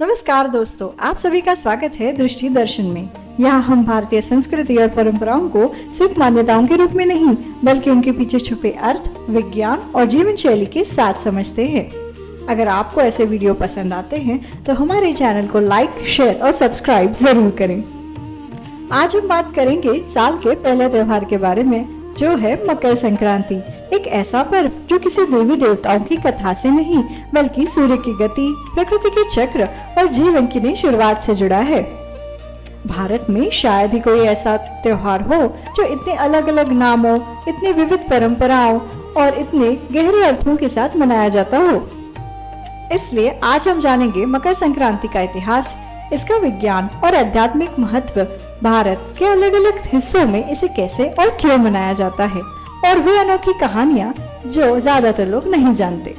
नमस्कार दोस्तों, आप सभी का स्वागत है दृष्टि दर्शन में। यहाँ हम भारतीय संस्कृति और परंपराओं को सिर्फ मान्यताओं के रूप में नहीं बल्कि उनके पीछे छुपे अर्थ, विज्ञान और जीवन शैली के साथ समझते हैं। अगर आपको ऐसे वीडियो पसंद आते हैं तो हमारे चैनल को लाइक, शेयर और सब्सक्राइब जरूर करें। आज हम बात करेंगे साल के पहले त्योहार के बारे में, जो है मकर संक्रांति। एक ऐसा पर्व जो किसी देवी देवताओं की कथा से नहीं बल्कि सूर्य की गति, प्रकृति के चक्र और जीवन की नई शुरुआत से जुड़ा है। भारत में शायद ही कोई ऐसा त्योहार हो जो इतने अलग अलग नामों, इतनी विविध परंपराओं और इतने गहरे अर्थों के साथ मनाया जाता हो। इसलिए आज हम जानेंगे मकर संक्रांति का इतिहास, इसका विज्ञान और आध्यात्मिक महत्व, भारत के अलग अलग हिस्सों में इसे कैसे और क्यों मनाया जाता है, और वे अनोखी कहानियां जो ज्यादातर लोग नहीं जानते।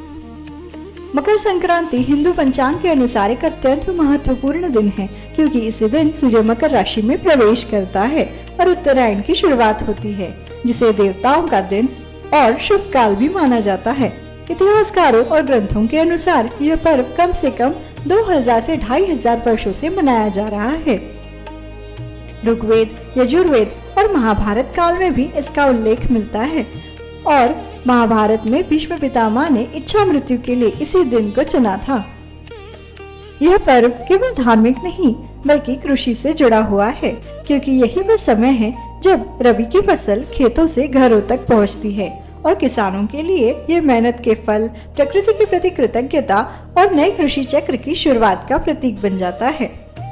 मकर संक्रांति हिंदू पंचांग के अनुसार एक अत्यंत महत्वपूर्ण दिन है, क्योंकि इसी दिन सूर्य मकर राशि में प्रवेश करता है और उत्तरायण की शुरुआत होती है, जिसे देवताओं का दिन और शुभ काल भी माना जाता है। इतिहासकारों और ग्रंथों के अनुसार यह पर्व कम से कम 2000 से 2500 वर्षों से मनाया जा रहा है। ऋग्वेद, यजुर्वेद और महाभारत काल में भी इसका उल्लेख मिलता है, और महाभारत में भीष्म पितामह ने इच्छा मृत्यु के लिए इसी दिन को चुना था। यह पर्व केवल धार्मिक नहीं बल्कि कृषि से जुड़ा हुआ है, क्योंकि यही वह समय है जब रबी की फसल खेतों से घरों तक पहुंचती है और किसानों के लिए यह मेहनत के फल, प्रकृति के प्रति कृतज्ञता और नए कृषि चक्र की शुरुआत का प्रतीक बन जाता है।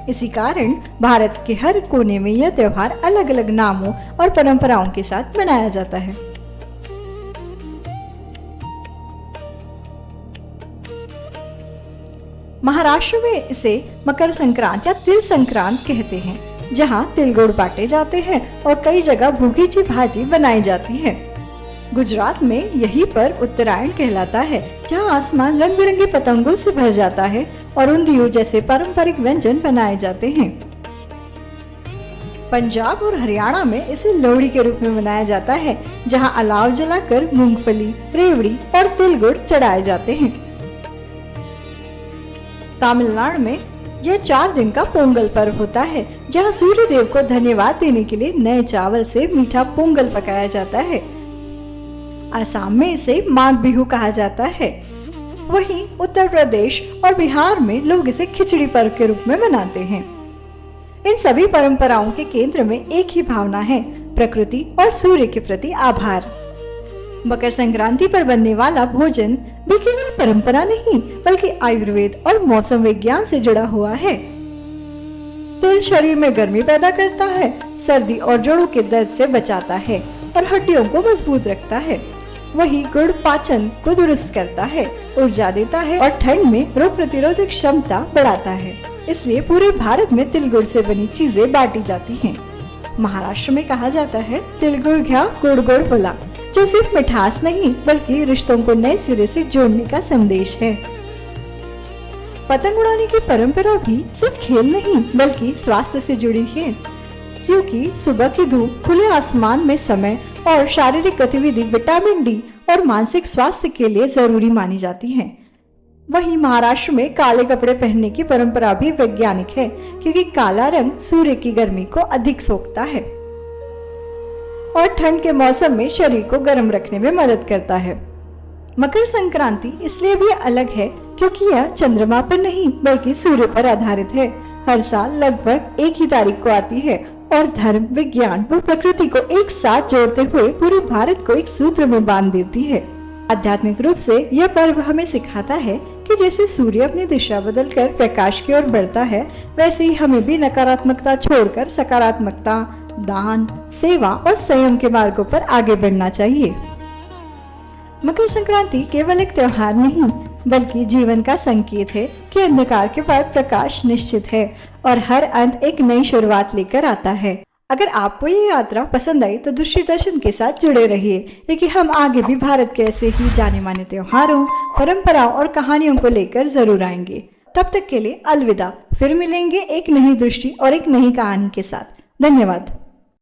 इसी कारण भारत के हर कोने में यह त्योहार अलग अलग नामों और परंपराओं के साथ मनाया जाता है। महाराष्ट्र में इसे मकर संक्रांत या तिल संक्रांत कहते हैं, जहां तिल गुड़ बांटे जाते हैं और कई जगह भूगी भाजी बनाई जाती है। गुजरात में यही पर्व उत्तरायण कहलाता है, जहां आसमान रंग बिरंगे पतंगों से भर जाता है और ऊंधियू जैसे पारंपरिक व्यंजन बनाए जाते हैं। पंजाब और हरियाणा में इसे लोहड़ी के रूप में मनाया जाता है, जहां अलाव जलाकर मूंगफली, रेवड़ी और तिल गुड़ चढ़ाए जाते हैं। तमिलनाडु में यह 4 दिन का पोंगल पर्व होता है, जहां सूर्य देव को धन्यवाद देने के लिए नए चावल से मीठा पोंगल पकाया जाता है। असम में इसे माघ बिहू कहा जाता है। वहीं उत्तर प्रदेश और बिहार में लोग इसे खिचड़ी पर्व के रूप में मनाते हैं। इन सभी परंपराओं के केंद्र में एक ही भावना है, प्रकृति और सूर्य के प्रति आभार। मकर संक्रांति पर बनने वाला भोजन भी केवल परंपरा नहीं बल्कि आयुर्वेद और मौसम विज्ञान से जुड़ा हुआ है। तिल शरीर में गर्मी पैदा करता है, सर्दी और जोड़ों के दर्द से बचाता है और हड्डियों को मजबूत रखता है। वही गुड़ पाचन को दुरुस्त करता है, ऊर्जा देता है और ठंड में रोग प्रतिरोधक क्षमता बढ़ाता है। इसलिए पूरे भारत में तिल गुड़ से बनी चीजें बांटी जाती हैं। महाराष्ट्र में कहा जाता है तिल गुड़ घ्या गुड़ गुड़ बोला, जो सिर्फ मिठास नहीं बल्कि रिश्तों को नए सिरे से जोड़ने का संदेश है। पतंग उड़ाने की परंपरा भी सिर्फ खेल नहीं बल्कि स्वास्थ्य से जुड़ी है, क्योंकि सुबह की धूप, खुले आसमान में समय और शारीरिक गतिविधि विटामिन डी और मानसिक स्वास्थ्य के लिए जरूरी मानी जाती है। वहीं महाराष्ट्र में काले कपड़े पहनने की परंपरा भी वैज्ञानिक है, क्योंकि काला रंग सूर्य की गर्मी को अधिक सोखता है और ठंड के मौसम में शरीर को गर्म रखने में मदद करता है। मकर संक्रांति इसलिए भी अलग है क्योंकि यह चंद्रमा पर नहीं बल्कि सूर्य पर आधारित है। हर साल लगभग एक ही तारीख को आती है और धर्म, विज्ञान व प्रकृति को एक साथ जोड़ते हुए पूरे भारत को एक सूत्र में बांध देती है। आध्यात्मिक रूप से यह पर्व हमें सिखाता है कि जैसे सूर्य अपनी दिशा बदलकर प्रकाश की ओर बढ़ता है, वैसे ही हमें भी नकारात्मकता छोड़कर सकारात्मकता, दान, सेवा और संयम के मार्गों पर आगे बढ़ना चाहिए। मकर संक्रांति केवल एक त्योहार नहीं बल्कि जीवन का संकेत है कि अंधकार के बाद प्रकाश निश्चित है और हर अंत एक नई शुरुआत लेकर आता है। अगर आपको ये यात्रा पसंद आई तो दृष्टि दर्शन के साथ जुड़े रहिए, क्योंकि हम आगे भी भारत के ऐसे ही जाने माने त्योहारों, परंपराओं और कहानियों को लेकर जरूर आएंगे। तब तक के लिए अलविदा। फिर मिलेंगे एक नई दृष्टि और एक नई कहानी के साथ। धन्यवाद।